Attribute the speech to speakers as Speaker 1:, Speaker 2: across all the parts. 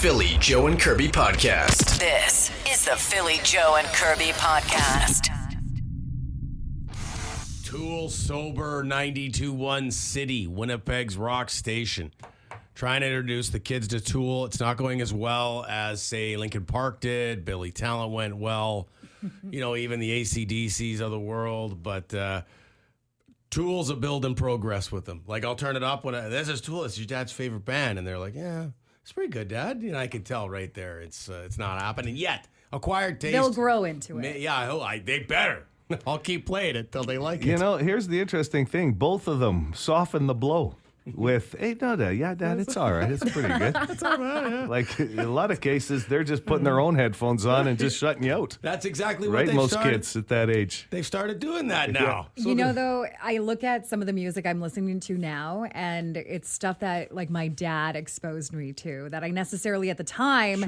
Speaker 1: Philly Joe and Kirby podcast.
Speaker 2: This is the Philly Joe and Kirby podcast.
Speaker 3: Tool Sober 92.1 City, Winnipeg's rock station. Trying to introduce the kids to Tool. It's not going as well as, say, Linkin Park did. Billy Talent went well. Even the AC/DCs of the world. But Tool's a build in progress with them. Like, I'll turn it up when this is Tool. It's your dad's favorite band. And they're like, yeah, it's pretty good, Dad. I can tell right there. It's not happening yet. Acquired taste.
Speaker 4: They'll grow into it.
Speaker 3: They better. I'll keep playing it till they like it.
Speaker 5: Here's the interesting thing. Both of them soften the blow with, hey, no, Dad, yeah, Dad, it's all right. It's pretty good.
Speaker 3: It's all right, yeah.
Speaker 5: Like, in a lot of cases, they're just putting their own headphones on and just shutting you out.
Speaker 3: That's exactly what
Speaker 5: right?
Speaker 3: they've
Speaker 5: Most
Speaker 3: started.
Speaker 5: kids at that age.
Speaker 3: They've started doing that now.
Speaker 5: Yeah.
Speaker 3: So
Speaker 4: though, I look at some of the music I'm listening to now, and it's stuff that, like, my dad exposed me to that I necessarily at the time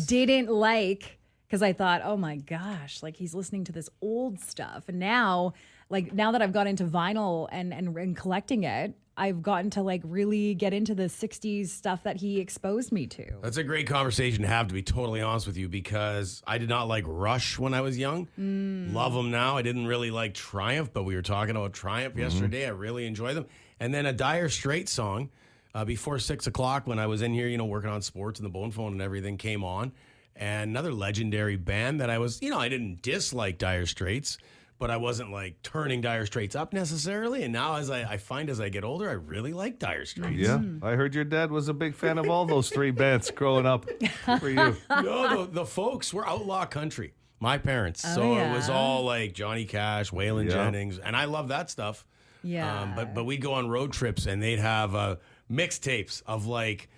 Speaker 4: didn't like. Because I thought, oh my gosh, like he's listening to this old stuff. And now that I've got into vinyl and collecting it, I've gotten to like really get into the 60s stuff that he exposed me to.
Speaker 3: That's a great conversation to have, to be totally honest with you, because I did not like Rush when I was young. Love them now. I didn't really like Triumph, but we were talking about Triumph yesterday. I really enjoy them. And then a Dire Straits song before 6 o'clock when I was in here, working on sports and the Bone Phone and everything came on. And another legendary band that I was, I didn't dislike Dire Straits, but I wasn't like turning Dire Straits up necessarily. And now as I find as I get older, I really like Dire Straits.
Speaker 5: Yeah, I heard your dad was a big fan of all those three bands growing up. For you.
Speaker 3: No, the folks were outlaw country. My parents. It was all like Johnny Cash, Waylon Jennings. And I love that stuff.
Speaker 4: Yeah.
Speaker 3: But we'd go on road trips and they'd have mixtapes of like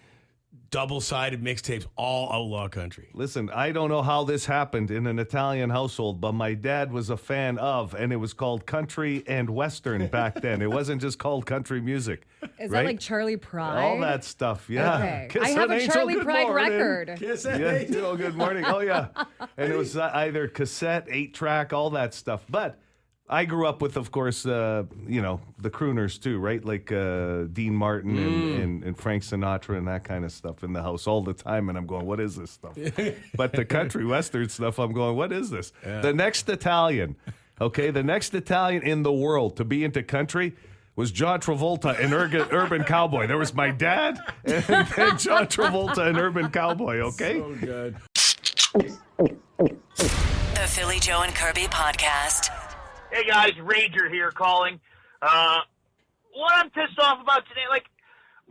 Speaker 3: double-sided mixtapes, all outlaw country.
Speaker 5: Listen, I don't know how this happened in an Italian household, but my dad was a fan of, and it was called country and western back then. It wasn't just called country music.
Speaker 4: Is that like Charlie Pride?
Speaker 5: All that stuff, yeah.
Speaker 4: Okay.
Speaker 5: Kiss
Speaker 4: I have
Speaker 5: an
Speaker 4: a
Speaker 5: angel,
Speaker 4: Charlie
Speaker 5: good
Speaker 4: Pride
Speaker 5: morning.
Speaker 4: record.
Speaker 3: Kiss an
Speaker 5: Yeah,
Speaker 3: angel.
Speaker 5: good morning. Oh, yeah. And it was either cassette, 8-track, all that stuff. But I grew up with, of course, the crooners too, right? Like Dean Martin and Frank Sinatra and that kind of stuff in the house all the time. And I'm going, what is this stuff? But the country western stuff, I'm going, what is this? Yeah. The next Italian in the world to be into country was John Travolta and Urban Cowboy. There was my dad and then John Travolta and Urban Cowboy, okay?
Speaker 3: So good.
Speaker 2: The Philly Joe and Kirby podcast.
Speaker 6: Hey guys, Ranger here calling. What I'm pissed off about today, like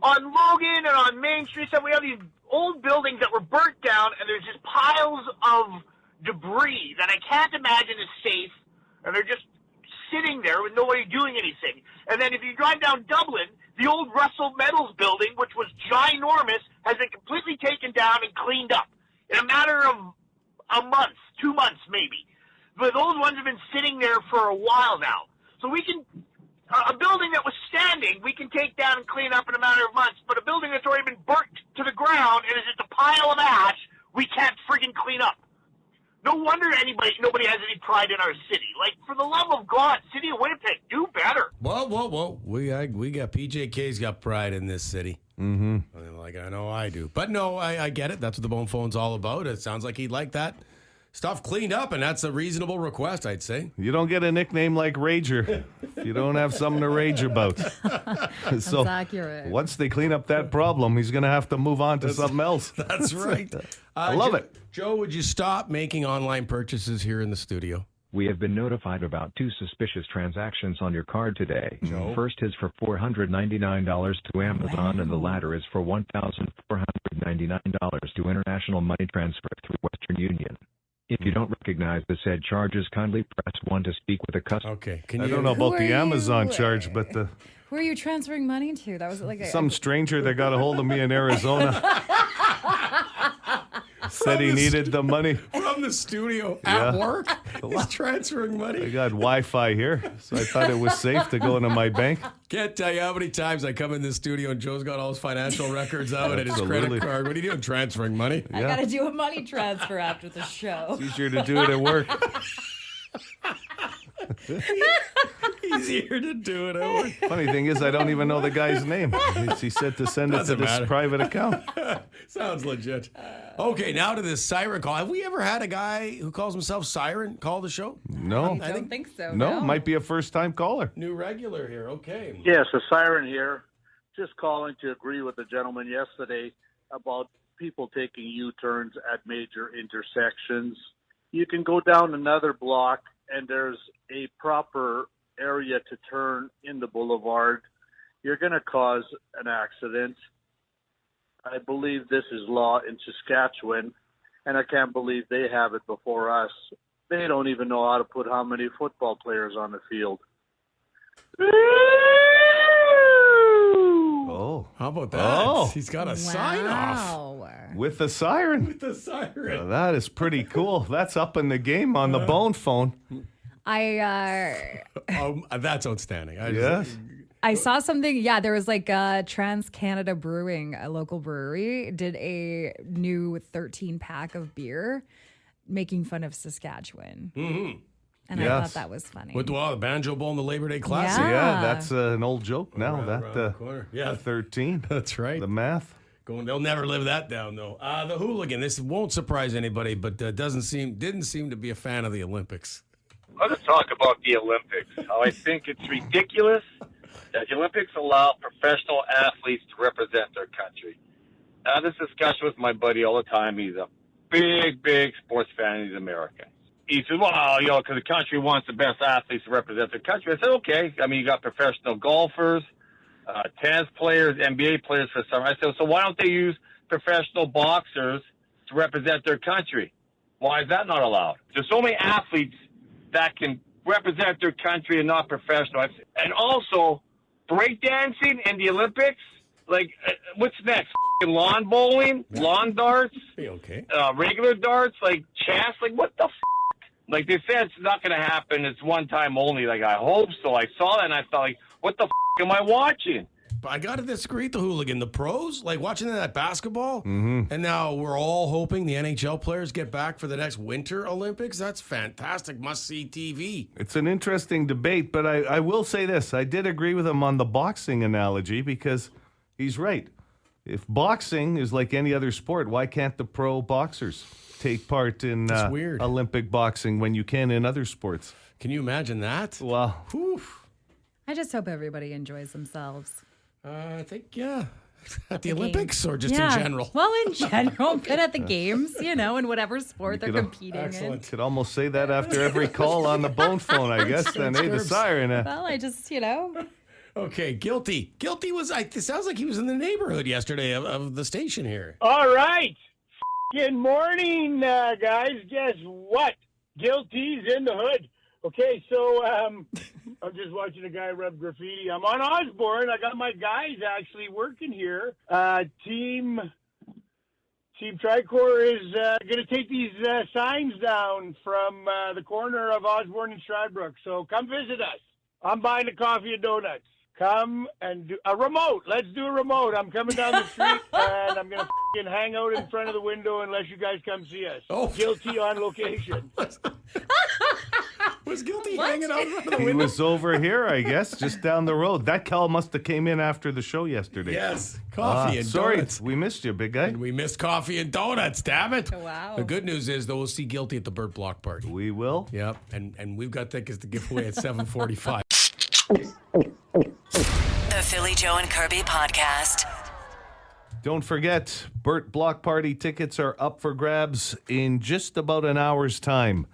Speaker 6: on Logan and on Main Street, we have these old buildings that were burnt down, and there's just piles of debris that I can't imagine is safe, and they're just sitting there with nobody doing anything. And then if you drive down Dublin, the old Russell Metals building, which was ginormous, has been completely taken down and cleaned up in a matter of a month, 2 months maybe. But those ones have been sitting there for a while now. So we can, a building that was standing, we can take down and clean up in a matter of months. But a building that's already been burnt to the ground and is just a pile of ash, we can't friggin' clean up. No wonder nobody has any pride in our city. Like, for the love of God, City of Winnipeg, do better.
Speaker 3: Whoa. We got PJK's got pride in this city.
Speaker 5: Mm-hmm.
Speaker 3: Like, I know I do. But no, I get it. That's what the Bone Phone's all about. It sounds like he'd like that stuff cleaned up, and that's a reasonable request, I'd say.
Speaker 5: You don't get a nickname like Rager if you don't have something to rage about.
Speaker 4: That's accurate.
Speaker 5: Once they clean up that problem, he's going to have to move on to something else.
Speaker 3: That's right.
Speaker 5: I love it.
Speaker 3: Joe, would you stop making online purchases here in the studio?
Speaker 7: We have been notified about 2 suspicious transactions on your card today.
Speaker 3: Joe?
Speaker 7: First is for $499 to Amazon, and the latter is for $1,499 to International Money Transfer through Western Union. If you don't recognize the said charges, kindly press 1 to speak with a customer.
Speaker 3: Okay.
Speaker 5: I don't know about
Speaker 4: Who
Speaker 5: the
Speaker 4: are
Speaker 5: Amazon
Speaker 4: you?
Speaker 5: charge, but
Speaker 4: Who are you transferring money to? That was like
Speaker 5: some stranger that got a hold of me in Arizona said he needed the money.
Speaker 3: From the studio at work? He's transferring
Speaker 5: I
Speaker 3: money.
Speaker 5: got Wi-Fi here, so I thought it was safe to go into my bank.
Speaker 3: Can't tell you how many times I come in the studio and Joe's got all his financial records out and his
Speaker 5: Absolutely.
Speaker 3: credit card. What are you doing? Transferring money?
Speaker 4: I got to do a money transfer after the show.
Speaker 5: It's easier to do it at work.
Speaker 3: Easier to do it.
Speaker 5: Funny thing is, I don't even know the guy's name. He said to send it to
Speaker 3: Doesn't
Speaker 5: this
Speaker 3: matter.
Speaker 5: private account.
Speaker 3: Sounds legit. Okay, now to this siren call. Have we ever had a guy who calls himself Siren call the show?
Speaker 5: No.
Speaker 4: I don't think so.
Speaker 5: No, might be a first-time caller.
Speaker 3: New regular here. Okay.
Speaker 8: Yes, a siren here. Just calling to agree with the gentleman yesterday about people taking U-turns at major intersections. You can go down another block and there's a proper area to turn in the boulevard. You're going to cause an accident. I believe this is law in Saskatchewan, and I can't believe they have it before us. They don't even know how to put how many football players on the field.
Speaker 5: Oh.
Speaker 3: How about that?
Speaker 5: Oh.
Speaker 3: He's got a sign off.
Speaker 4: Wow.
Speaker 5: With the siren.
Speaker 3: With the siren.
Speaker 5: That is pretty cool. That's up in the game on the bone phone.
Speaker 3: That's outstanding.
Speaker 4: I saw something. Yeah, there was like Trans Canada Brewing, a local brewery, did a new 13-pack of beer making fun of Saskatchewan. Mm-hmm. And I thought that was funny.
Speaker 3: With the Banjo Bowl and the Labor Day Classic.
Speaker 5: Yeah, that's an old joke now.
Speaker 3: Around the corner. Yeah.
Speaker 5: 13.
Speaker 3: That's right.
Speaker 5: The math.
Speaker 3: They'll never live that down, though. The hooligan. This won't surprise anybody, but didn't seem to be a fan of the Olympics.
Speaker 9: I'm going to talk about the Olympics. How I think it's ridiculous that the Olympics allow professional athletes to represent their country. Now, this discussion with my buddy all the time. He's a big sports fan. He's American. He said, well, because the country wants the best athletes to represent their country. I said, okay. I mean, you got professional golfers, tennis players, NBA players for summer. I said, so why don't they use professional boxers to represent their country? Why is that not allowed? There's so many athletes that can represent their country and not professional. And also, breakdancing in the Olympics, like, what's next? Lawn bowling, lawn darts,
Speaker 3: Okay.
Speaker 9: regular darts, like chess, like what the Like they said, it's not going to happen. It's one time only. Like I hope so. I saw that and I thought, like, what the am I watching?
Speaker 3: But I got to disagree with the hooligan. The pros, like watching that basketball, and now we're all hoping the NHL players get back for the next Winter Olympics. That's fantastic. Must-see TV.
Speaker 5: It's an interesting debate, but I will say this. I did agree with him on the boxing analogy because he's right. If boxing is like any other sport, why can't the pro boxers take part in
Speaker 3: weird.
Speaker 5: Olympic boxing when you can in other sports?
Speaker 3: Can you imagine that?
Speaker 5: Well,
Speaker 4: I just hope everybody enjoys themselves.
Speaker 3: I think, at the Olympics or just in general?
Speaker 4: Well, in general, but at the games, in whatever sport they're competing in.
Speaker 5: Could almost say that after every call on the bone phone, I guess. Then, hey, the siren.
Speaker 4: Well, I just,
Speaker 3: Okay, guilty. Guilty was, it sounds like he was in the neighborhood yesterday of the station here.
Speaker 6: All right. Good morning, guys. Guess what? Guilty's in the hood. Okay, so I'm just watching a guy rub graffiti. I'm on Osborne. I got my guys actually working here. Team Tricor is going to take these signs down from the corner of Osborne and Stradbrook. So come visit us. I'm buying a coffee and donuts. Come and do a remote. Let's do a remote. I'm coming down the street and I'm going to hang out in front of the window unless you guys come see us.
Speaker 3: Oh.
Speaker 6: Guilty on location.
Speaker 3: Was Guilty hanging out in front of the
Speaker 5: He
Speaker 3: window?
Speaker 5: was over here, I guess, just down the road. That call must have came in after the show yesterday.
Speaker 3: Yes, coffee and
Speaker 5: sorry,
Speaker 3: donuts.
Speaker 5: we missed you, big guy.
Speaker 3: And we missed coffee and donuts, damn it.
Speaker 4: Wow.
Speaker 3: The good news is, though, we'll see Guilty at the Burt Block party.
Speaker 5: We will.
Speaker 3: Yep, and we've got tickets to give away at 7:45.
Speaker 2: The Philly Joe and Kirby podcast.
Speaker 5: Don't forget, Burt Block Party tickets are up for grabs in just about an hour's time.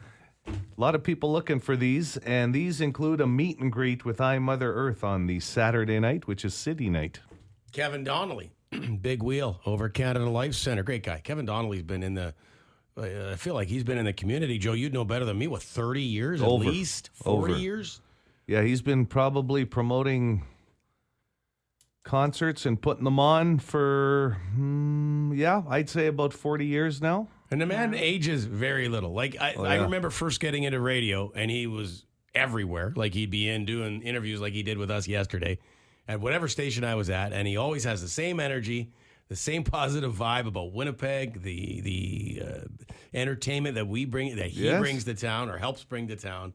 Speaker 5: A lot of people looking for these, and these include a meet and greet with I Mother Earth on the Saturday night, which is City Night.
Speaker 3: Kevin Donnelly, big wheel over Canada Life Center. Great guy. Kevin Donnelly's been in the, I feel like he's been in the community. Joe, you'd know better than me. What, 30 years
Speaker 5: Over.
Speaker 3: at least? 40
Speaker 5: Over.
Speaker 3: years?
Speaker 5: Yeah, he's been probably promoting concerts and putting them on for, I'd say about 40 years now.
Speaker 3: And the man ages very little. Like, I remember first getting into radio, and he was everywhere. Like, he'd be in doing interviews like he did with us yesterday at whatever station I was at, and he always has the same energy, the same positive vibe about Winnipeg, the entertainment that we bring, that he brings to town or helps bring to town.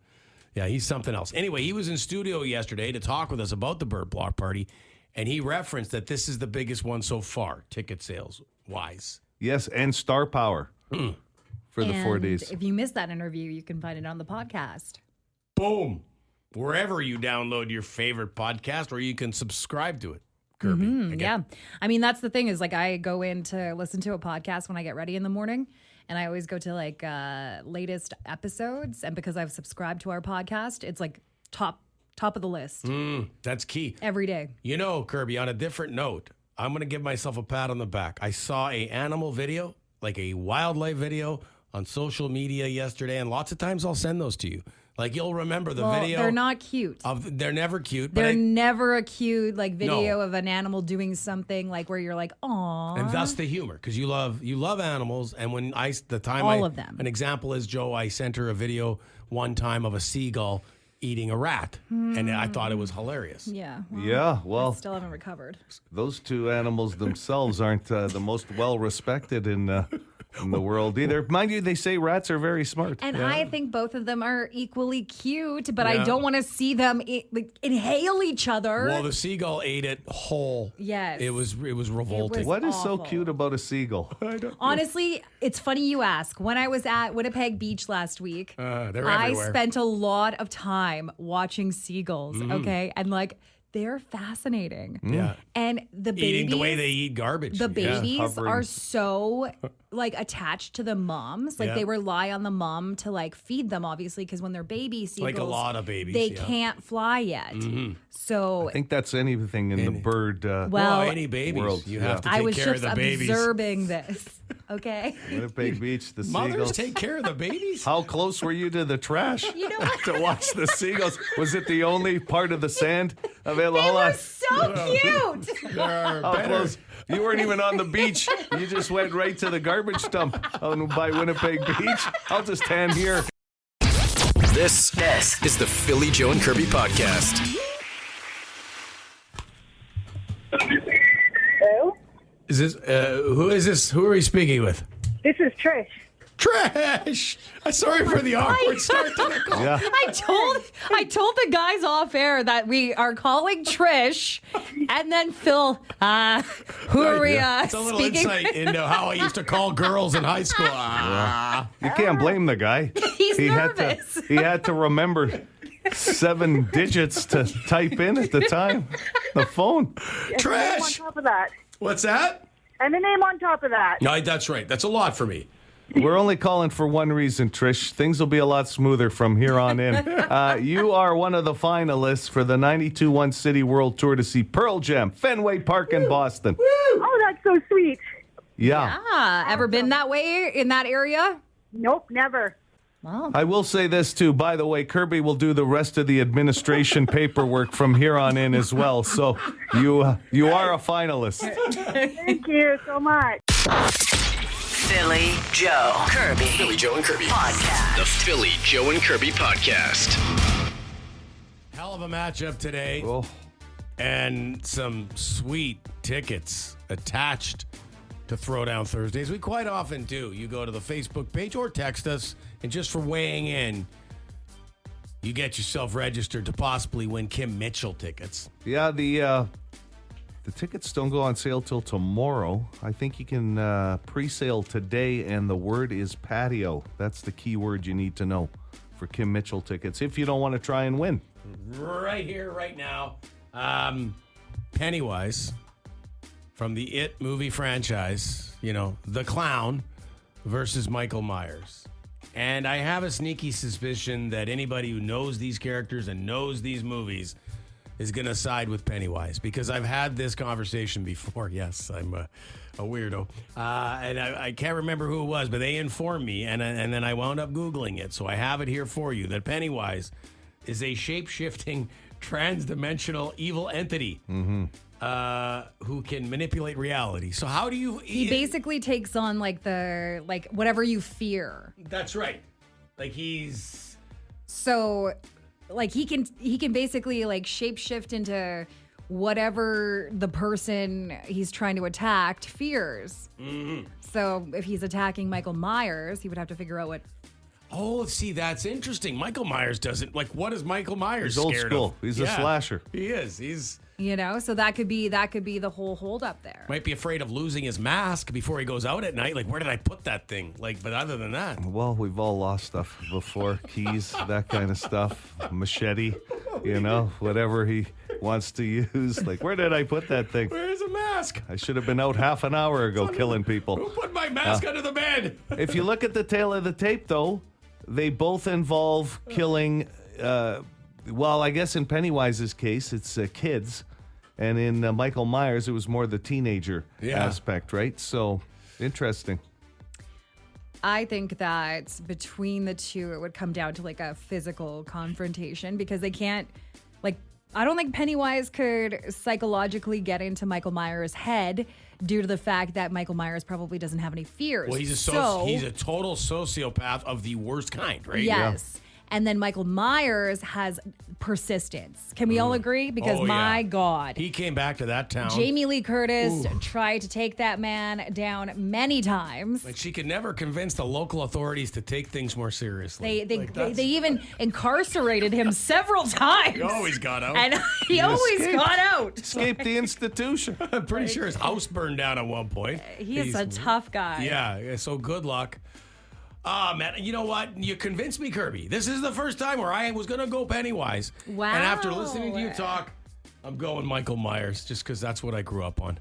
Speaker 3: Yeah, he's something else. Anyway, he was in studio yesterday to talk with us about the Bird Block Party, and he referenced that this is the biggest one so far, ticket sales wise.
Speaker 5: Yes, and star power for the 4 days.
Speaker 4: If you missed that interview, you can find it on the podcast.
Speaker 3: Boom. Wherever you download your favorite podcast, or you can subscribe to it. Kirby.
Speaker 4: Yeah. I mean, that's the thing is, like, I go in to listen to a podcast when I get ready in the morning, and I always go to, like, latest episodes. And because I've subscribed to our podcast, it's, like, top of the list.
Speaker 3: That's key.
Speaker 4: Every day.
Speaker 3: You know, Kirby, on a different note, I'm going to give myself a pat on the back. I saw a animal video, like a wildlife video on social media yesterday, and lots of times I'll send those to you. Like, you'll remember the video.
Speaker 4: They're not cute.
Speaker 3: They're never cute.
Speaker 4: They're never a cute, like, video of an animal doing something, like, where you're like, aw.
Speaker 3: And thus the humor, because you love animals. And when
Speaker 4: all of them.
Speaker 3: An example is, Joe, I sent her a video one time of a seagull eating a rat, and I thought it was hilarious.
Speaker 4: Yeah.
Speaker 5: Well,
Speaker 4: I still haven't recovered.
Speaker 5: those two animals themselves aren't the most well-respected in the world either. Mind you, they say rats are very smart.
Speaker 4: And I think both of them are equally cute, but I don't want to see them inhale each other.
Speaker 3: Well, the seagull ate it whole.
Speaker 4: Yes.
Speaker 3: It was revolting.
Speaker 5: What is so
Speaker 4: awful.
Speaker 5: cute about a seagull?
Speaker 4: Honestly, it's funny you ask. When I was at Winnipeg Beach last week,
Speaker 3: They're
Speaker 4: I
Speaker 3: everywhere.
Speaker 4: spent a lot of time watching seagulls, okay? And, like, they're fascinating.
Speaker 3: Yeah.
Speaker 4: And the babies...
Speaker 3: Eating the way they eat garbage.
Speaker 4: The babies
Speaker 5: hovering.
Speaker 4: are so, like, attached to the moms. Like,
Speaker 3: Yeah.
Speaker 4: they rely on the mom to, like, feed them, obviously, because when they're baby seagulls...
Speaker 3: Like a lot of babies,
Speaker 4: They
Speaker 3: yeah.
Speaker 4: can't fly yet. So...
Speaker 5: I think that's anything in the bird
Speaker 4: Well,
Speaker 3: any babies.
Speaker 5: world.
Speaker 3: You
Speaker 5: Yeah.
Speaker 3: have to
Speaker 4: I
Speaker 3: take
Speaker 4: was
Speaker 3: care of
Speaker 4: just
Speaker 3: the babies.
Speaker 4: observing this, okay?
Speaker 5: Winnipeg Beach, the
Speaker 3: Mothers
Speaker 5: seagulls.
Speaker 3: take care of the babies?
Speaker 5: How close were you to the trash
Speaker 4: You know what?
Speaker 5: to watch the seagulls? Was it the only part of the sand available?
Speaker 4: They
Speaker 5: Hold
Speaker 4: were
Speaker 5: on.
Speaker 4: so cute!
Speaker 3: They're
Speaker 5: How
Speaker 3: better.
Speaker 5: close? You weren't even on the beach. You just went right to the garbage dump out by Winnipeg Beach. I'll just stand here.
Speaker 1: This is the Philly Joe and Kirby podcast.
Speaker 10: Hello?
Speaker 3: Is this who is this? Who are we speaking with?
Speaker 10: This is Trish.
Speaker 3: Trash. Sorry for the awkward start to the call.
Speaker 5: Yeah.
Speaker 4: I told the guys off air that we are calling Trish, and then Phil, who are we
Speaker 3: It's a little
Speaker 4: speaking?
Speaker 3: insight into how I used to call girls in high school.
Speaker 5: You can't blame the guy.
Speaker 4: He's
Speaker 5: Had
Speaker 4: nervous.
Speaker 5: to, he had to remember 7 digits to type in at the time. The phone.
Speaker 10: And a name on
Speaker 3: Trash.
Speaker 10: top of that.
Speaker 3: What's that?
Speaker 10: And a name on top of that.
Speaker 3: No, that's right. That's a lot for me.
Speaker 5: We're only calling for one reason, Trish. Things will be a lot smoother from here on in. You are one of the finalists for the 92-1 City World Tour to see Pearl Jam, Fenway Park in Boston.
Speaker 10: Oh, that's so sweet.
Speaker 5: Yeah.
Speaker 4: Ever been that way in that area?
Speaker 10: Nope, never.
Speaker 4: Wow.
Speaker 5: I will say this, too. By the way, Kirby will do the rest of the administration paperwork from here on in as well. So you are a finalist.
Speaker 10: Thank you so much.
Speaker 2: Philly Joe Kirby.
Speaker 1: Philly Joe and Kirby.
Speaker 2: Podcast.
Speaker 1: The Philly Joe and Kirby podcast.
Speaker 3: Hell of a matchup today.
Speaker 5: Oh.
Speaker 3: And some sweet tickets attached to Throwdown Thursdays. We quite often do. You go to the Facebook page or text us, and just for weighing in, you get yourself registered to possibly win Kim Mitchell tickets.
Speaker 5: Yeah, the tickets don't go on sale till tomorrow. I think you can pre-sale today, and the word is patio. That's the key word you need to know for Kim Mitchell tickets if you don't want to try and win.
Speaker 3: Right here, right now. Pennywise from the It movie franchise, the clown versus Michael Myers. And I have a sneaky suspicion that anybody who knows these characters and knows these movies is going to side with Pennywise, because I've had this conversation before. Yes, I'm a weirdo. And I can't remember who it was, but they informed me, and then I wound up Googling it. So I have it here for you, that Pennywise is a shape-shifting, trans-dimensional evil entity who can manipulate reality. So how do you...
Speaker 4: He basically takes on whatever you fear.
Speaker 3: That's right. Like he's...
Speaker 4: So he can basically shapeshift into whatever the person he's trying to attack fears. Mm-hmm. So if he's attacking Michael Myers, he would have to figure out what
Speaker 3: Oh, see, that's interesting. Michael Myers doesn't like. What is Michael Myers
Speaker 5: He's old
Speaker 3: scared
Speaker 5: school.
Speaker 3: of?
Speaker 5: He's a slasher.
Speaker 3: He is. He's
Speaker 4: So that could be the whole hold up there.
Speaker 3: might be afraid of losing his mask before he goes out at night. Like, where did I put that thing? Like, but other than that,
Speaker 5: Well, we've all lost stuff before. Keys, that kind of stuff. Machete, whatever he wants to use. Like, where did I put that thing?
Speaker 3: where's a mask?
Speaker 5: I should have been out half an hour ago killing
Speaker 3: Who
Speaker 5: people.
Speaker 3: put my mask under the bed?
Speaker 5: If you look at the tail of the tape, though, they both involve killing, I guess in Pennywise's case, it's kids. And in Michael Myers, it was more the teenager aspect, right? So, interesting.
Speaker 4: I think that between the two, it would come down to like a physical confrontation because they can't, I don't think Pennywise could psychologically get into Michael Myers' head due to the fact that Michael Myers probably doesn't have any fears.
Speaker 3: Well, he's a total sociopath of the worst kind, right?
Speaker 4: Yes. And then Michael Myers has persistence. Can we all agree? Because my God.
Speaker 3: He came back to that town.
Speaker 4: Jamie Lee Curtis tried to take that man down many times.
Speaker 3: Like, she could never convince the local authorities to take things more seriously.
Speaker 4: They even incarcerated him several times.
Speaker 3: He always got out.
Speaker 4: And he always got out.
Speaker 5: Escaped the institution.
Speaker 3: I'm pretty sure his house burned down at one point.
Speaker 4: He's a tough guy.
Speaker 3: Yeah, so good luck. Man, you know what? You convinced me, Kirby. This is the first time where I was going to go Pennywise.
Speaker 4: Wow.
Speaker 3: And after listening to you talk, I'm going Michael Myers just because that's what I grew up on.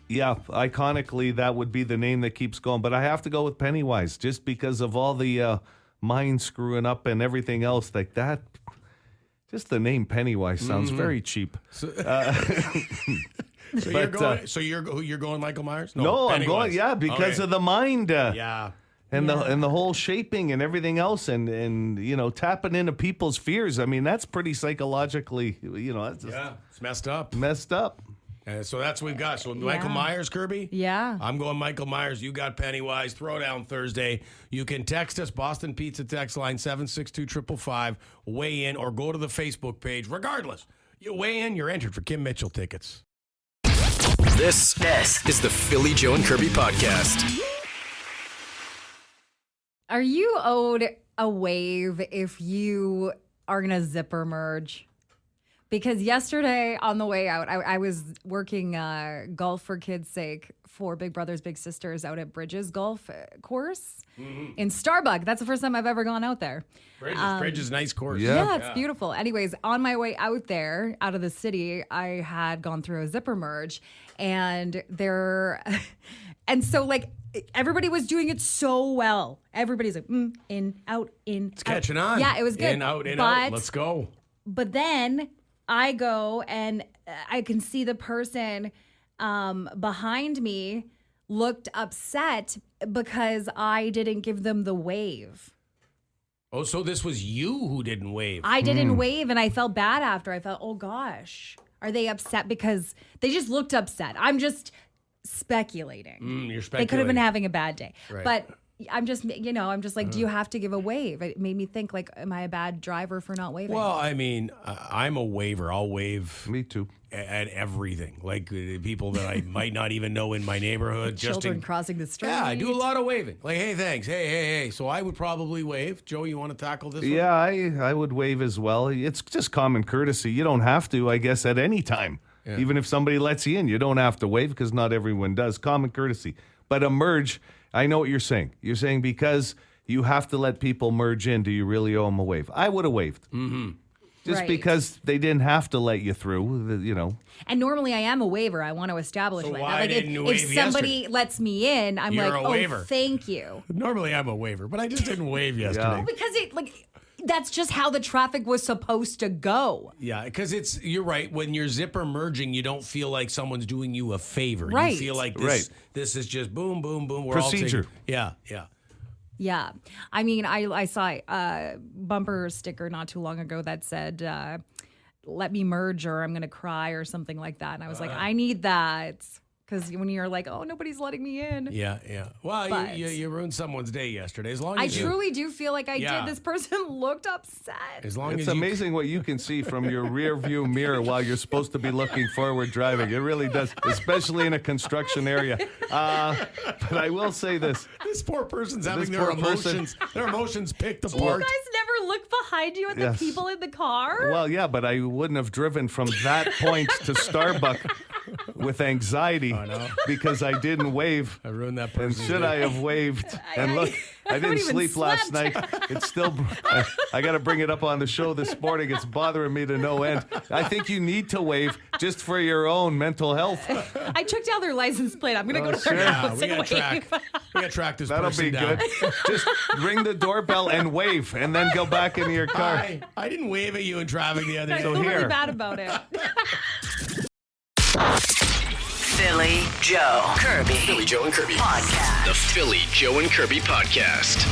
Speaker 5: Yeah, iconically, that would be the name that keeps going. But I have to go with Pennywise just because of all the mind screwing up and everything else like that. Just the name Pennywise sounds very cheap.
Speaker 3: You're going Michael Myers?
Speaker 5: No, I'm
Speaker 3: Pennywise.
Speaker 5: going, because of the mind.
Speaker 3: Yeah.
Speaker 5: And the whole shaping and everything else and tapping into people's fears. I mean, that's pretty psychologically, that's just
Speaker 3: It's messed up.
Speaker 5: messed up.
Speaker 3: So that's what we've got. So Michael Myers, Kirby?
Speaker 4: Yeah.
Speaker 3: I'm going Michael Myers. You got Pennywise. Throwdown Thursday. You can text us, Boston Pizza text line 762-555. Weigh in or go to the Facebook page. Regardless, you weigh in, you're entered for Kim Mitchell tickets.
Speaker 1: This is the Philly Joe and Kirby podcast.
Speaker 4: Are you owed a wave if you are going to zipper merge? Because yesterday on the way out, I was working golf for kids' sake for Big Brothers Big Sisters out at Bridges Golf Course in Starbuck. That's the first time I've ever gone out there.
Speaker 3: Bridges, nice course.
Speaker 4: Yeah, it's beautiful. Anyways, on my way out there, out of the city, I had gone through a zipper merge, and so everybody was doing it so well. Everybody's like, in, out, in,
Speaker 3: It's catching on.
Speaker 4: Yeah, it was good.
Speaker 3: In, out. Let's go.
Speaker 4: But then I go and I can see the person behind me looked upset because I didn't give them the wave.
Speaker 3: Oh, so this was you who didn't wave.
Speaker 4: I didn't wave, and I felt bad after. I felt, oh gosh, are they upset because they just looked upset? I'm just speculating.
Speaker 3: You're speculating.
Speaker 4: They could have been having a bad day.
Speaker 3: Right.
Speaker 4: But I'm just like, do you have to give a wave? It made me think, like, am I a bad driver for not waving?
Speaker 3: Well, I mean, I'm a waver. I'll wave
Speaker 5: Me too.
Speaker 3: at everything. Like people that I might not even know in my neighborhood.
Speaker 4: Children crossing the street.
Speaker 3: Yeah, I do a lot of waving. Like, hey, thanks. Hey. So I would probably wave. Joe, you want to tackle this one?
Speaker 5: Yeah, I would wave as well. It's just common courtesy. You don't have to, I guess, at any time. Yeah. Even if somebody lets you in, you don't have to wave because not everyone does. Common courtesy. But a merge, I know what you're saying. You're saying because you have to let people merge in, do you really owe them a wave? I would have waved. Mm-hmm. Just
Speaker 4: right.
Speaker 5: Because they didn't have to let you through,
Speaker 4: And normally I am a waiver. I want to establish
Speaker 3: So
Speaker 4: like
Speaker 3: why
Speaker 4: that. Like
Speaker 3: didn't you wave
Speaker 4: if somebody
Speaker 3: yesterday?
Speaker 4: lets me in, I'm
Speaker 3: You're
Speaker 4: like,
Speaker 3: a
Speaker 4: oh,
Speaker 3: waiver.
Speaker 4: Thank you.
Speaker 3: Normally I'm a waiver, but I just didn't wave yesterday.
Speaker 4: Because that's just how the traffic was supposed to go.
Speaker 3: Yeah, because you're right. When you're zipper merging, you don't feel like someone's doing you a favor.
Speaker 4: Right.
Speaker 3: You feel like this is just boom, boom, boom. We're
Speaker 5: Procedure.
Speaker 3: all taking, yeah.
Speaker 4: Yeah. I mean, I saw a bumper sticker not too long ago that said, let me merge or I'm going to cry or something like that. And I was like, I need that. Because when you're like, oh, nobody's letting me in.
Speaker 3: Yeah. Well,
Speaker 4: But-
Speaker 3: you ruined someone's day yesterday. As long
Speaker 4: I
Speaker 3: as you,
Speaker 4: truly do feel like I
Speaker 3: Yeah.
Speaker 4: did. This person looked upset.
Speaker 3: as long
Speaker 5: It's
Speaker 3: as you,
Speaker 5: amazing what you can see from your rear view mirror while you're supposed to be looking forward driving. It really does, especially in a construction area. But I will say this.
Speaker 3: this poor person's having
Speaker 5: This
Speaker 3: their
Speaker 5: poor person-
Speaker 3: emotions picked
Speaker 4: You
Speaker 3: apart.
Speaker 4: guys never look behind you at
Speaker 5: Yes.
Speaker 4: the people in the car?
Speaker 5: Well, yeah, but I wouldn't have driven from that point to Starbucks with anxiety because I didn't wave.
Speaker 3: I ruined that
Speaker 5: And
Speaker 3: person's
Speaker 5: should
Speaker 3: day.
Speaker 5: I have waved? And look, I
Speaker 4: haven't
Speaker 5: didn't
Speaker 4: even
Speaker 5: sleep last
Speaker 4: slept.
Speaker 5: night. It's still, I got to bring it up on the show this morning. It's bothering me to no end. I think you need to wave just for your own mental health.
Speaker 4: I took down their license plate. I'm going to go to
Speaker 5: sure.
Speaker 4: their
Speaker 3: Yeah,
Speaker 4: house
Speaker 3: we
Speaker 4: and
Speaker 3: got
Speaker 4: wave.
Speaker 3: we got track this
Speaker 5: That'll
Speaker 3: person
Speaker 5: be
Speaker 3: down.
Speaker 5: good. Just ring the doorbell and wave, and then go back into your car.
Speaker 3: I didn't wave at you in traffic the other
Speaker 4: I
Speaker 3: day.
Speaker 4: feel really
Speaker 5: here.
Speaker 4: bad about it.
Speaker 2: Philly Joe. Kirby.
Speaker 1: Philly Joe and Kirby.
Speaker 2: Podcast.
Speaker 1: The Philly Joe and Kirby podcast.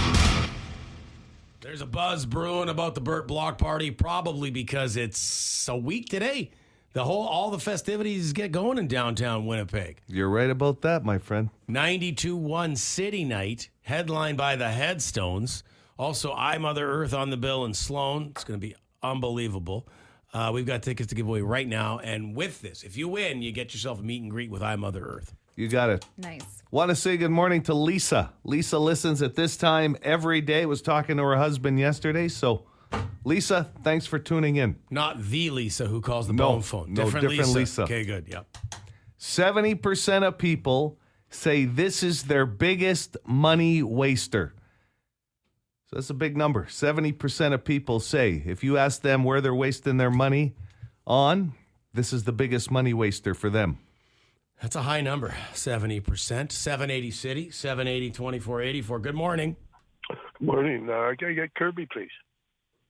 Speaker 3: There's a buzz brewing about the Burt Block Party, probably because it's a week today. All the festivities get going in downtown Winnipeg.
Speaker 5: You're right about that, my friend.
Speaker 3: 92-1 City Night, headlined by the Headstones. Also, I Mother Earth on the bill in Sloan. It's going to be unbelievable. We've got tickets to give away right now. And with this, if you win, you get yourself a meet and greet with I Mother Earth.
Speaker 5: You got it.
Speaker 4: Nice.
Speaker 5: Want to say good morning to Lisa. Lisa listens at this time every day. Was talking to her husband yesterday. So, Lisa, thanks for tuning in.
Speaker 3: Not the Lisa who calls the
Speaker 5: No,
Speaker 3: bone phone.
Speaker 5: no, different Lisa.
Speaker 3: Okay, good. Yep.
Speaker 5: 70% of people say this is their biggest money waster. So that's a big number. 70% of people say if you ask them where they're wasting their money on, this is the biggest money waster for them.
Speaker 3: That's a high number, 70%. 780 City, 780-2484. Good morning.
Speaker 11: Morning. Can I get Kirby, please?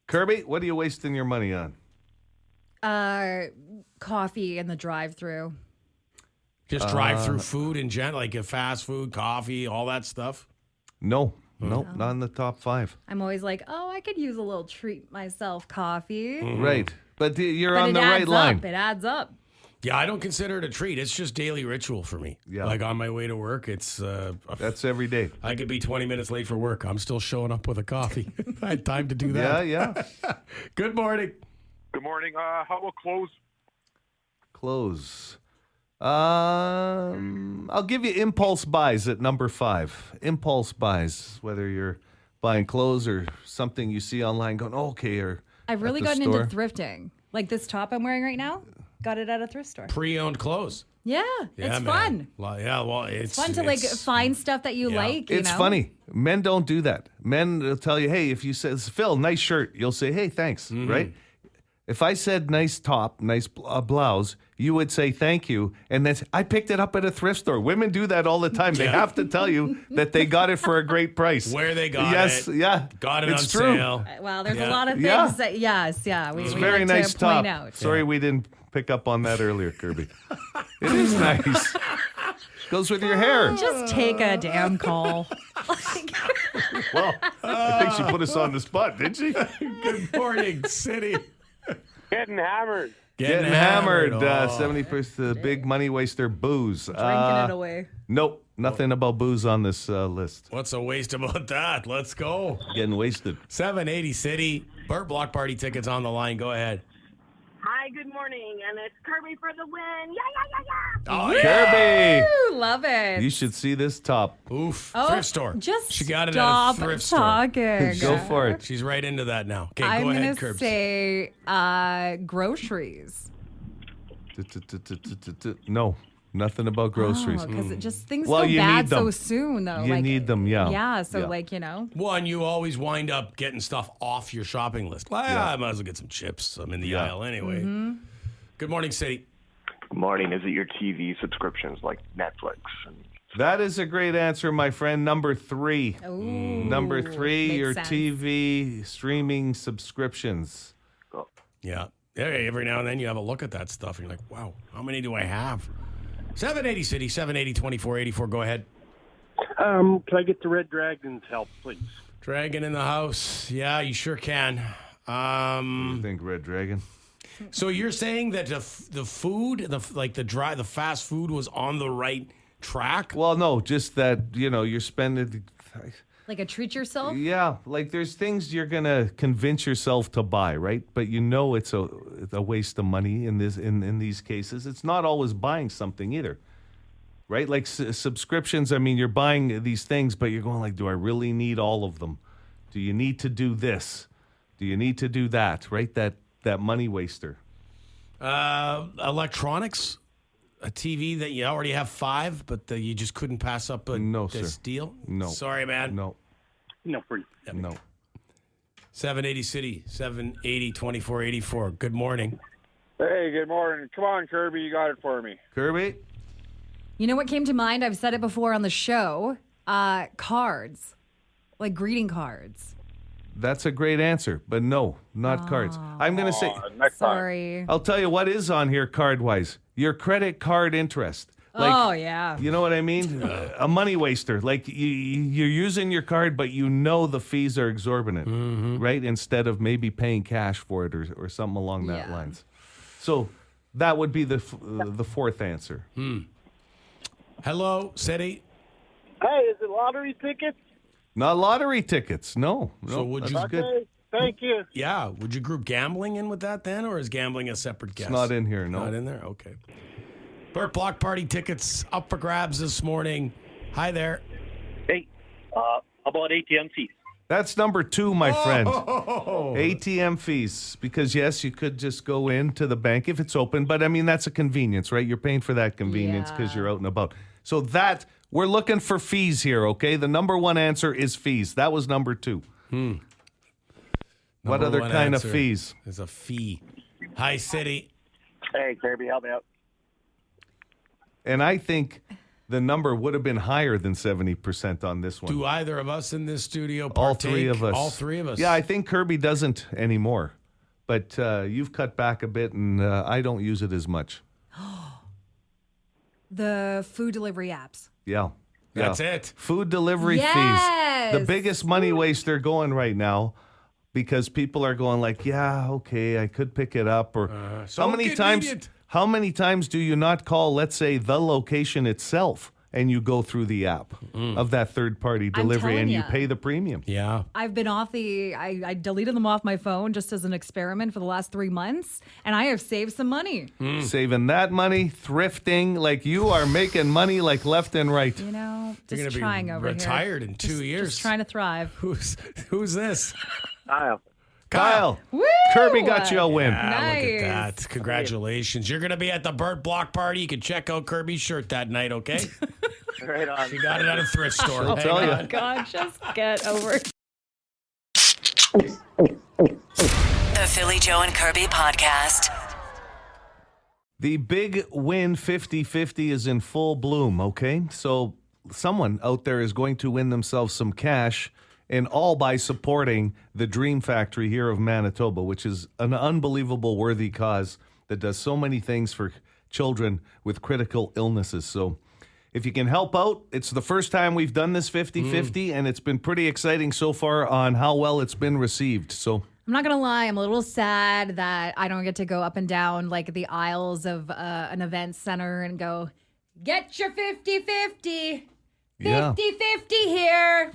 Speaker 5: Kirby, what are you wasting your money on?
Speaker 4: Coffee in the drive-through.
Speaker 3: Just drive-through food in general, like fast food, coffee, all that stuff.
Speaker 5: No, not in the top 5.
Speaker 4: I'm always like, oh, I could use a little treat myself coffee.
Speaker 5: Right. But you're
Speaker 4: But
Speaker 5: on
Speaker 4: it
Speaker 5: the right
Speaker 4: adds
Speaker 5: line.
Speaker 4: up. It adds up.
Speaker 3: Yeah, I don't consider it a treat. It's just daily ritual for me.
Speaker 5: Yeah.
Speaker 3: Like on my way to work, it's
Speaker 5: That's every day.
Speaker 3: I could be 20 minutes late for work. I'm still showing up with a coffee. I had time to do that.
Speaker 5: Yeah.
Speaker 3: Good morning.
Speaker 11: Good morning. How about clothes?
Speaker 5: Clothes. I'll give you impulse buys at number 5. Impulse buys, whether you're buying clothes or something you see online going, okay, or
Speaker 4: I've really
Speaker 5: at the
Speaker 4: gotten
Speaker 5: store.
Speaker 4: into thrifting. Like this top I'm wearing right now, got it at a thrift store.
Speaker 3: Pre-owned clothes.
Speaker 4: Yeah,
Speaker 3: Yeah,
Speaker 4: it's
Speaker 3: man.
Speaker 4: fun.
Speaker 3: Yeah, well, it's
Speaker 4: Fun to like find stuff that you
Speaker 3: Yeah.
Speaker 4: like. You
Speaker 5: It's
Speaker 4: know?
Speaker 5: funny. Men don't do that. Men will tell you, hey, if you say, Phil, nice shirt, you'll say, hey, thanks,
Speaker 3: Mm-hmm.
Speaker 5: right? If I said nice top, nice blouse, you would say thank you. And then I picked it up at a thrift store. Women do that all the time. They have to tell you that they got it for a great price.
Speaker 3: Where they got
Speaker 5: yes,
Speaker 3: it.
Speaker 5: Yeah.
Speaker 3: Got it
Speaker 5: it's
Speaker 3: on
Speaker 5: true.
Speaker 3: sale.
Speaker 4: Well, there's
Speaker 3: Yeah.
Speaker 4: a lot of things
Speaker 5: Yeah.
Speaker 4: that we
Speaker 5: It's
Speaker 4: we
Speaker 5: very
Speaker 4: like
Speaker 5: nice
Speaker 4: to
Speaker 5: top.
Speaker 4: point out.
Speaker 5: Sorry we didn't pick up on that earlier, Kirby. It is nice. Goes with your hair.
Speaker 4: Just take a damn call.
Speaker 5: Well, I think she put us on the spot, did she?
Speaker 3: Good morning, City.
Speaker 11: Getting hammered.
Speaker 5: Getting hammered.
Speaker 3: Oh.
Speaker 5: 70% big money waster booze.
Speaker 4: Drinking it away.
Speaker 5: Nope, nothing about booze on this list.
Speaker 3: What's a waste about that? Let's go.
Speaker 5: Getting wasted.
Speaker 3: 780 City. Burt Block Party tickets on the line. Go ahead.
Speaker 10: Hi, good morning, and it's Kirby for the win. Yeah.
Speaker 3: Oh, yeah.
Speaker 5: Kirby,
Speaker 4: Ooh, love it.
Speaker 5: you should see this top.
Speaker 3: Oof.
Speaker 4: Oh,
Speaker 3: Thrift store.
Speaker 4: Just
Speaker 3: she got it
Speaker 4: stop
Speaker 3: at a thrift store.
Speaker 4: talking.
Speaker 5: Go for it.
Speaker 3: She's right into that now. Okay,
Speaker 4: I'm
Speaker 3: go
Speaker 4: gonna
Speaker 3: ahead, Curbs.
Speaker 4: say groceries.
Speaker 5: No, nothing about groceries.
Speaker 4: Because just things
Speaker 5: Well,
Speaker 4: go
Speaker 5: you
Speaker 4: bad
Speaker 5: need them.
Speaker 4: so soon, though.
Speaker 5: You need them, yeah.
Speaker 4: Yeah, so
Speaker 5: Yeah.
Speaker 4: like, you know.
Speaker 3: One, you always wind up getting stuff off your shopping list. Well, I might as well get some chips. I'm in the aisle anyway. Good morning, City.
Speaker 12: Good morning. Is it your TV subscriptions like Netflix?
Speaker 5: That is a great answer, my friend. Number 3.
Speaker 4: Ooh,
Speaker 5: Number 3,
Speaker 4: makes
Speaker 5: your
Speaker 4: sense.
Speaker 5: TV streaming subscriptions.
Speaker 3: Yeah. Every now and then you have a look at that stuff and you're like, wow, how many do I have? 780 City, 780-2484. Go ahead.
Speaker 11: Can I get the Red Dragon's help, please?
Speaker 3: Dragon in the house. Yeah, you sure can.
Speaker 5: What do you think, Red Dragon?
Speaker 3: So you're saying that the food, the fast food was on the right track?
Speaker 5: Well, no, just that, you're spending...
Speaker 4: Like a treat yourself?
Speaker 5: Yeah, like there's things you're going to convince yourself to buy, right? But it's a waste of money in these cases. It's not always buying something either, right? Like subscriptions, I mean, you're buying these things, but you're going like, do I really need all of them? Do you need to do this? Do you need to do that, right? That money waster.
Speaker 3: Electronics? A TV that you already have 5, but you just couldn't pass up this deal?
Speaker 5: No.
Speaker 3: Sorry, man.
Speaker 5: No.
Speaker 11: No, free.
Speaker 5: No.
Speaker 3: 780 City, 780-2484. Good morning.
Speaker 13: Hey, good morning. Come on, Kirby. You got it for me.
Speaker 5: Kirby?
Speaker 4: You know what came to mind? I've said it before on the show. Cards. Like greeting cards.
Speaker 5: That's a great answer, but no, not cards. I'm going to say...
Speaker 4: Sorry.
Speaker 5: I'll tell you what is on here card-wise. Your credit card interest.
Speaker 4: Yeah.
Speaker 5: You know what I mean? A money waster. Like you're using your card, but the fees are exorbitant, right? Instead of maybe paying cash for it or something along that lines. So that would be the fourth answer.
Speaker 3: Hello, City.
Speaker 11: Hey, is it lottery tickets?
Speaker 5: Not lottery tickets. No.
Speaker 3: So would you?
Speaker 11: Okay,
Speaker 5: good.
Speaker 11: thank you.
Speaker 3: Yeah. Would you group gambling in with that then, or is gambling a separate guess?
Speaker 5: It's not in here. No.
Speaker 3: Not in there. Okay. Burt Block Party tickets up for grabs this morning. Hi there.
Speaker 14: Hey, how about ATM fees?
Speaker 5: That's number 2, my friend. ATM fees. Because, yes, you could just go into the bank if it's open. But, I mean, that's a convenience, right? You're paying for that convenience because you're out and about. So we're looking for fees here, okay? The number 1 answer is fees. That was number 2. What other kind of fees?
Speaker 3: There's a fee. Hi, City.
Speaker 14: Hey, Kirby, help me out.
Speaker 5: And I think the number would have been higher than 70% on this one.
Speaker 3: Do either of us in this studio partake?
Speaker 5: All 3 of us.
Speaker 3: All 3 of us.
Speaker 5: Yeah, I think Kirby doesn't anymore. But you've cut back a bit, and I don't use it as much.
Speaker 4: The food delivery apps.
Speaker 5: Yeah.
Speaker 3: That's it.
Speaker 5: Food delivery fees. The biggest money waster going right now because people are going like, yeah, okay, I could pick it up. Or how many times do you not call, let's say, the location itself and you go through the app of that third-party delivery and you pay the premium?
Speaker 3: Yeah.
Speaker 4: I've been I deleted them off my phone just as an experiment for the last 3 months, and I have saved some money.
Speaker 5: Saving that money, thrifting, like you are making money like left and right.
Speaker 4: Just trying over here.
Speaker 3: Retired in 2 years.
Speaker 4: Just trying to thrive.
Speaker 3: Who's this?
Speaker 5: Kyle.
Speaker 4: Woo!
Speaker 5: Kirby got you a win.
Speaker 3: Nice. Look at that. Congratulations. You're going to be at the Burt Block Party. You can check out Kirby's shirt that night, okay?
Speaker 14: Right on.
Speaker 3: She got it at a thrift store.
Speaker 5: I'll tell you.
Speaker 4: Oh, God, just get over it.
Speaker 2: The Philly Joe and Kirby podcast.
Speaker 5: The big win 50-50 is in full bloom, okay? So someone out there is going to win themselves some cash, and all by supporting the Dream Factory here of Manitoba, which is an unbelievable worthy cause that does so many things for children with critical illnesses. So if you can help out, it's the first time we've done this 50-50, and it's been pretty exciting so far on how well it's been received. So
Speaker 4: I'm not going to lie, I'm a little sad that I don't get to go up and down like the aisles of an event center and go, get your 50-50. 50-50 here.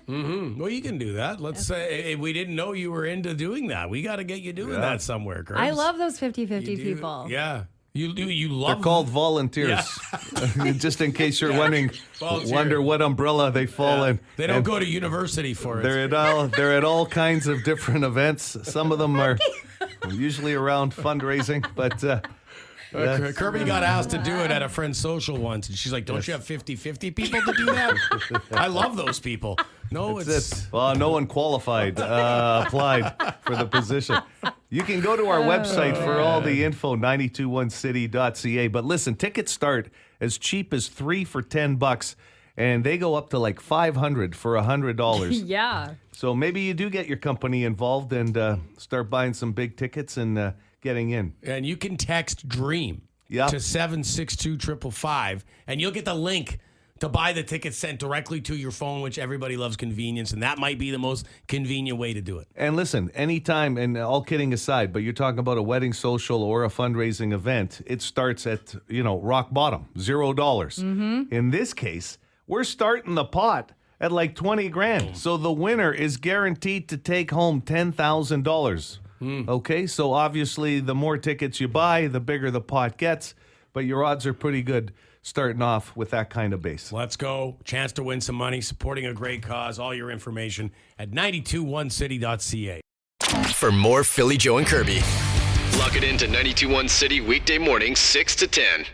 Speaker 3: Well, you can do that. Let's say we didn't know you were into doing that. We got to get you doing that somewhere, Chris.
Speaker 4: I love those 50-50 people.
Speaker 3: Yeah. You love
Speaker 5: They're called volunteers. Yeah. Just in case you're wonder what umbrella they fall in.
Speaker 3: They don't go to university for it.
Speaker 5: They're at all kinds of different events. Some of them are usually around fundraising, but
Speaker 3: Kirby got asked to do it at a friend's social once, and she's like, don't you have 50-50 people to do that? I love those people. No, it's
Speaker 5: Well, no one qualified, applied for the position. You can go to our website for all the info, 921city.ca. But listen, tickets start as cheap as $3 for $10, and they go up to like $500 for $100.
Speaker 4: Yeah.
Speaker 5: So maybe you do get your company involved and start buying some big tickets and getting in.
Speaker 3: And you can text DREAM to 762-555, and you'll get the link to buy the tickets sent directly to your phone, which everybody loves convenience, and that might be the most convenient way to do it.
Speaker 5: And listen, anytime, and all kidding aside, but you're talking about a wedding social or a fundraising event, it starts at, rock bottom, $0.
Speaker 4: Mm-hmm.
Speaker 5: In this case, we're starting the pot at like 20 grand. So the winner is guaranteed to take home $10,000. Okay, so obviously the more tickets you buy, the bigger the pot gets, but your odds are pretty good starting off with that kind of base.
Speaker 3: Let's go. Chance to win some money, supporting a great cause. All your information at 921city.ca.
Speaker 1: For more Philly Joe and Kirby, lock it into 92.1 City weekday mornings 6 to 10.